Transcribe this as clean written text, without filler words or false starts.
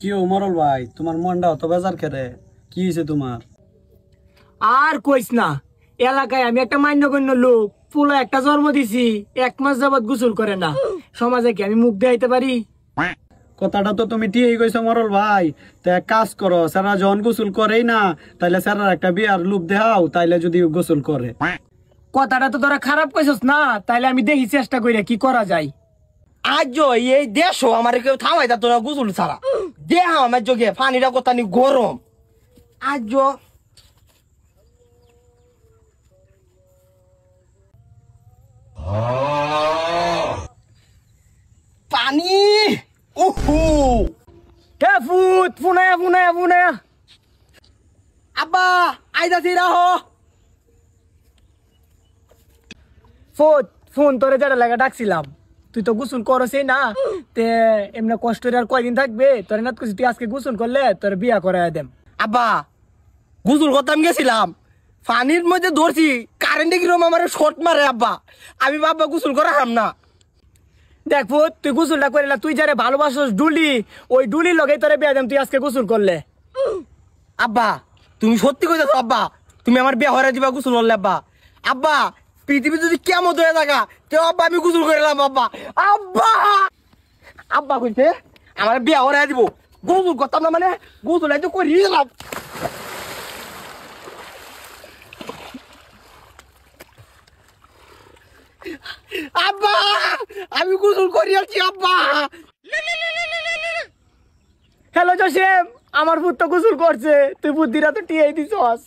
কি মরল ভাই, তোমার মনটা অত বেজার খেরে? কি হয়েছে তোমার? আর কইস না, এলাকায় আমি একটা মান্যগণ্য লোক, পুরো একটা জন্ম দিছি, 1 মাস যাবত গোসল করে না। সমাজে কি আমি মুখ দেখাইতে পারি? কথাটা তো তুমি ঠিকই কইছো মরল ভাই। তো এক কাজ করো, স্যারা যখন গোসল করেই না, তাইলে স্যারার একটা বিয়ার লুপ দেখাও, তাইলে যদি গোসল করে। কথাটা তো তোরা খারাপ কইছস না, তাইলে আমি দেখি চেষ্টা কইরা কি করা যায়। আজ এই দেশ আমার কেউ থামাই তা তোরা গুসল ছাড়া দেহ আমার যোগে পানিটা কথা নি গরম। আজ পানি উহু হে ফুট ফুনায়া ফুনায়া ফুনায়া। আব্বা আইদাছি রাহ। ফুট ফোন তোরে যারা লাগা ডাকছিলাম, তুই তো গোসল করছই না, তে এমনি কষ্ট আর কয়দিন থাকবে? তোরে না কইছি তুই আজকে গোসল করলে তোর বিয়া করায় দেম। আব্বা গুসল করতাম গেছিলাম, পানির মধ্যে ধরছি, কারেন্টে কিরম আমার শর্ট মারে। আব্বা আমি বাবা গুসল করা হাম না। দেখ ফুট, তুই গোসলটা করিলা, তুই যারে ভালোবাসস ডুলি, ওই ডুলির লগে তোরে বিয়া দেম তুই আজকে গোসল করলে। আব্বা তুমি সত্যি কইতাছো? আব্বা তুমি আমার বিয়ে হরে দিবা গোসল করলে? আব্বা আব্বা পৃথিবী যদি কেমন হয়ে থাকা তেও আব্বা আমি গোসল করলাম। আব্বা আব্বা আব্বা কইছে আমার বিয়ে হরে দিব, গোসল করতাম না মানে গোসল তো করি গেলাম। আব্বা আমি গোসল করি আছি। আব্বা হ্যালো জসিম, আমার পুত্র গোসল করছে, তুই বুদ্ধিরা তো টিয়াই দিছস।